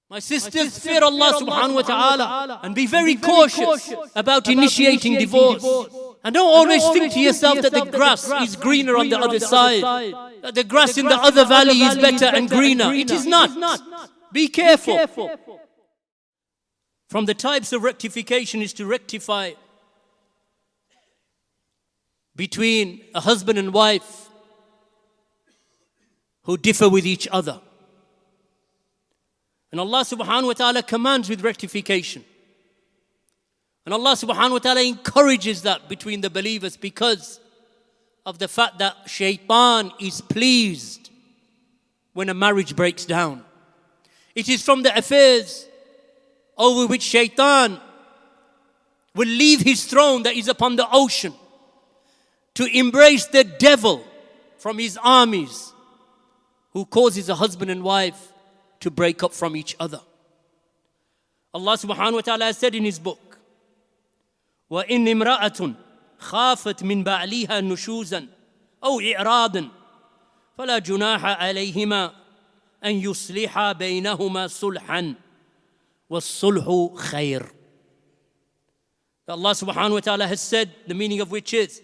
My sisters, fear Allah subhanahu wa ta'ala and be very cautious about initiating divorce. And don't always think to yourself that the grass is greener on the other side, that the grass in the other valley is better and greener. It is not. Be careful. From the types of rectification is to rectify between a husband and wife who differ with each other. And Allah subhanahu wa ta'ala commands with rectification. And Allah subhanahu wa ta'ala encourages that between the believers because of the fact that shaitan is pleased when a marriage breaks down. It is from the affairs over which shaitan will leave his throne that is upon the ocean to embrace the devil from his armies who causes a husband and wife to break up from each other. Allah subhanahu wa ta'ala has said in his book, وَإِنْ امْرَأَةٌ خَافَتْ مِنْ بَعْلِهَا نُشُوزًا أَوْ إِعْرَاضًا فَلَا جُنَاحَ عَلَيْهِمَا أَنْ يُصْلِحَا بَيْنَهُمَا صُلْحًا وَالصُّلْحُ خَيْرٌ. Allah subhanahu wa ta'ala has said, the meaning of which is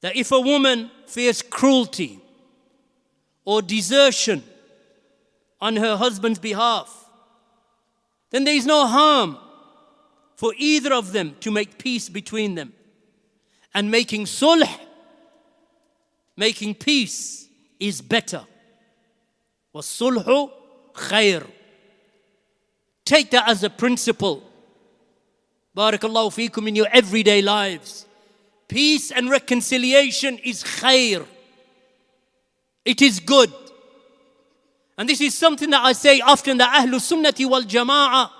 that if a woman fears cruelty or desertion on her husband's behalf, then there is no harm for either of them to make peace between them. And making sulh, making peace, is better. وَالصُّلْحُ خَيْرٌ. Take that as a principle. Barakallahu feekum, in your everyday lives. Peace and reconciliation is khair. It is good. And this is something that I say often, that Ahlul Sunnati wal Jama'ah,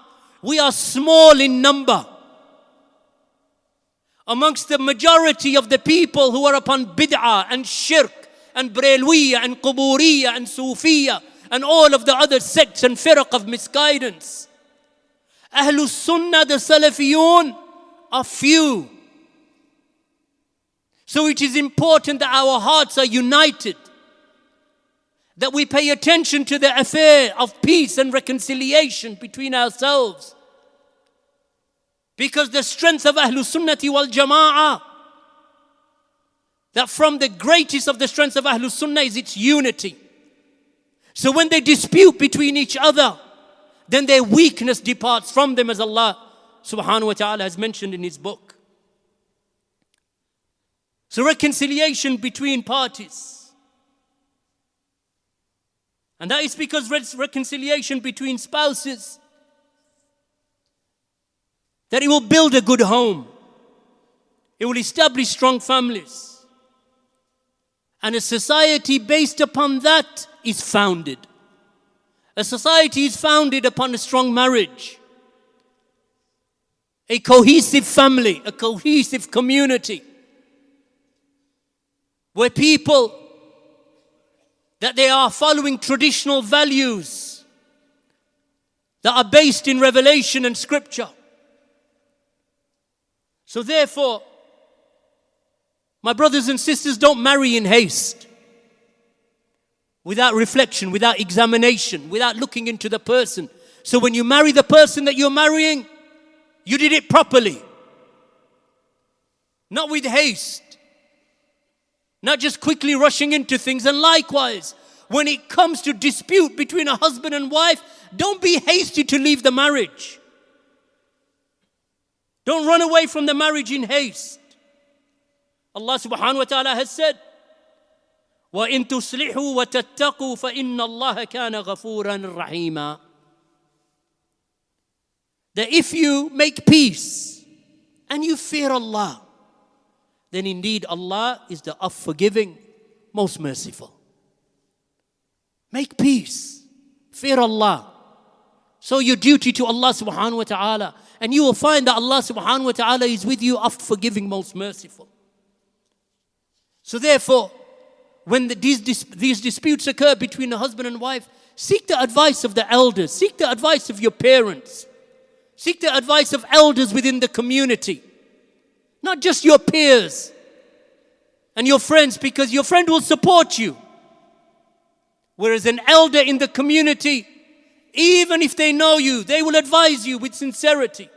we are small in number amongst the majority of the people who are upon bid'ah and shirk and Brelwiyah and Quburiyah and Sufiyah and all of the other sects and firaq of misguidance. Ahlul Sunnah, the Salafiyun, are few. So it is important that our hearts are united, that we pay attention to the affair of peace and reconciliation between ourselves. Because the strength of Ahlul Sunnati wal Jama'ah, that from the greatest of the strengths of Ahlul Sunnah is its unity. So when they dispute between each other, then their weakness departs from them, as Allah subhanahu wa ta'ala has mentioned in his book. So reconciliation between parties. And that is because reconciliation between spouses, that it will build a good home. It will establish strong families. And a society based upon that is founded. A society is founded upon a strong marriage, a cohesive family, a cohesive community, where people, that they are following traditional values that are based in revelation and scripture. So therefore, my brothers and sisters, don't marry in haste, without reflection, without examination, without looking into the person. So when you marry the person that you're marrying, you did it properly, not with haste, not just quickly rushing into things. And likewise, when it comes to dispute between a husband and wife, don't be hasty to leave the marriage. Don't run away from the marriage in haste. Allah subhanahu wa ta'ala has said, وَإِن تُصْلِحُوا وَتَتَّقُوا فَإِنَّ اللَّهَ كَانَ غَفُورًا رَحِيمًا. That if you make peace and you fear Allah, then indeed Allah is the oft-forgiving, most merciful. Make peace, fear Allah. So your duty to Allah subhanahu wa ta'ala, and you will find that Allah subhanahu wa ta'ala is with you, oft-forgiving, most merciful. So therefore, when these disputes occur between a husband and wife, seek the advice of the elders, seek the advice of your parents, seek the advice of elders within the community, not just your peers and your friends, because your friend will support you. Whereas an elder in the community Even if they know you, they will advise you with sincerity.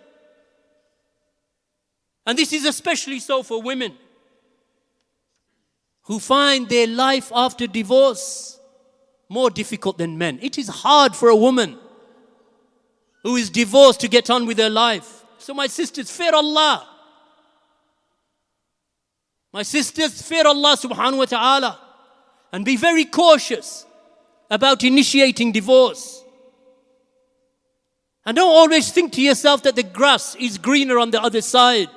And this is especially so for women who find their life after divorce more difficult than men. It is hard for a woman who is divorced to get on with her life. So my sisters, fear Allah. My sisters, fear Allah subhanahu wa ta'ala. And be very cautious about initiating divorce. And don't always think to yourself that the grass is greener on the other side.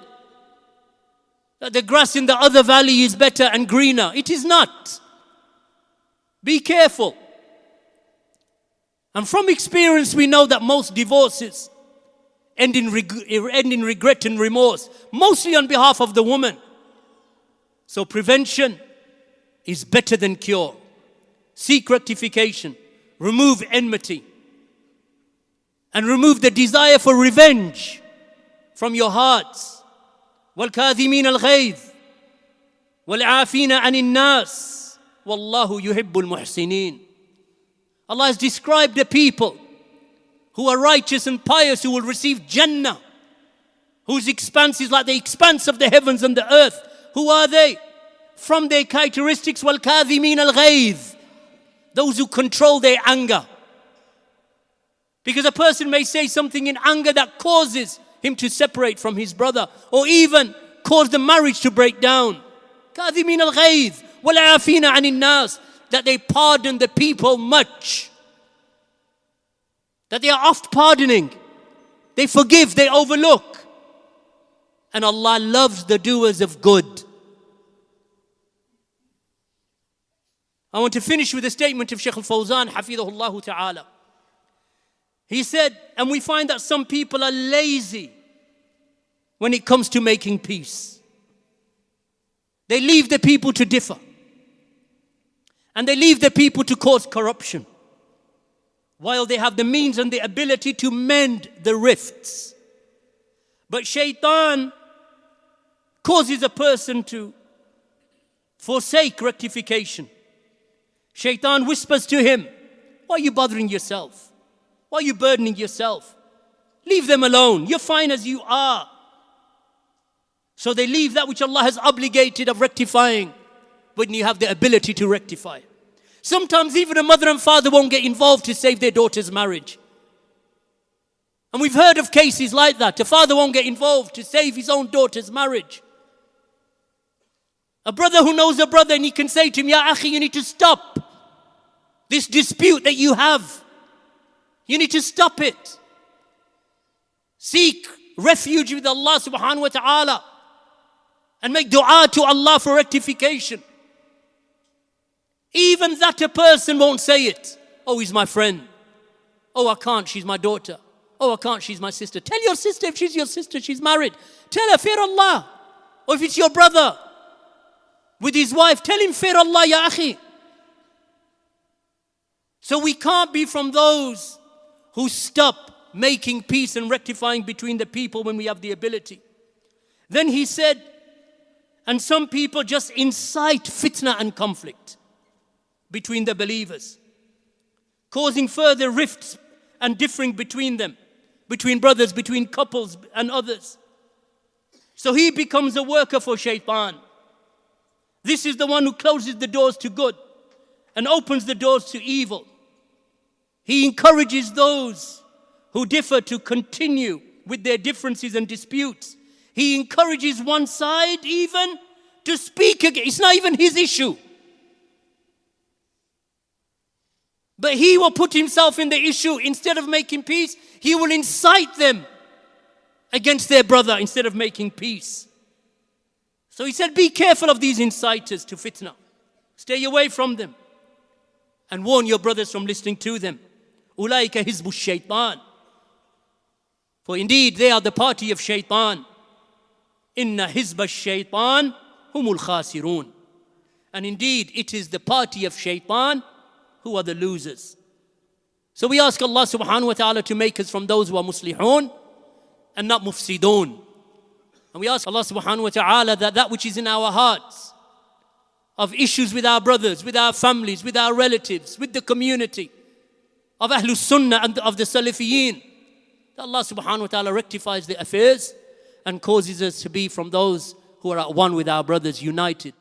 That the grass in the other valley is better and greener. It is not. Be careful. And from experience we know that most divorces end in regret and remorse. Mostly on behalf of the woman. So prevention is better than cure. Seek rectification. Remove enmity. And remove the desire for revenge from your hearts. وَالْكَاذِمِينَ الْغَيْظِ وَالْعَافِينَ عَنِ النَّاسِ وَاللَّهُ يُحِبُّ الْمُحْسِنِينَ. Allah has described the people who are righteous and pious, who will receive Jannah, whose expanse is like the expanse of the heavens and the earth. Who are they? From their characteristics, وَالْكَاذِمِينَ الْغَيْظِ, those who control their anger. Because a person may say something in anger that causes him to separate from his brother, or even cause the marriage to break down. كَاذِمِينَ الْغَيْظِ وَالْعَافِينَ عَنِ النَّاسِ, that they pardon the people much. That they are oft pardoning. They forgive, they overlook. And Allah loves the doers of good. I want to finish with a statement of Shaykh al-Fawzan, حفظه الله تعالى. He said, and we find that some people are lazy when it comes to making peace. They leave the people to differ. And they leave the people to cause corruption. While they have the means and the ability to mend the rifts. But shaitan causes a person to forsake rectification. Shaitan whispers to him, why are you bothering yourself? Why are you burdening yourself? Leave them alone. You're fine as you are. So they leave that which Allah has obligated of rectifying when you have the ability to rectify. Sometimes even a mother and father won't get involved to save their daughter's marriage. And we've heard of cases like that. A father won't get involved to save his own daughter's marriage. A brother who knows a brother and he can say to him, Ya akhi, you need to stop this dispute that you have. You need to stop it. Seek refuge with Allah subhanahu wa ta'ala. And make dua to Allah for rectification. Even that a person won't say it. Oh, he's my friend. Oh, I can't, she's my daughter. Oh, I can't, she's my sister. Tell your sister, if she's your sister, she's married. Tell her, fear Allah. Or if it's your brother with his wife, tell him, fear Allah, ya akhi. So we can't be from those who stop making peace and rectifying between the people when we have the ability. Then he said, and some people just incite fitna and conflict between the believers, causing further rifts and differing between them, between brothers, between couples and others. So he becomes a worker for shaitan. This is the one who closes the doors to good and opens the doors to evil. He encourages those who differ to continue with their differences and disputes. He encourages one side even to speak again. It's not even his issue. But he will put himself in the issue. Instead of making peace, he will incite them against their brother instead of making peace. So he said, be careful of these inciters to fitna. Stay away from them. And warn your brothers from listening to them. Ulaika hizbu shaitan. For indeed, they are the party of shaitan. Inna hizba shaitan humul khasirun. And indeed, it is the party of shaitan who are the losers. So we ask Allah subhanahu wa ta'ala to make us from those who are muslihun and not mufsidun. And we ask Allah subhanahu wa ta'ala that which is in our hearts of issues with our brothers, with our families, with our relatives, with the community, of Ahlus Sunnah and of the Salafiyeen. Allah subhanahu wa ta'ala rectifies the affairs and causes us to be from those who are at one with our brothers, united.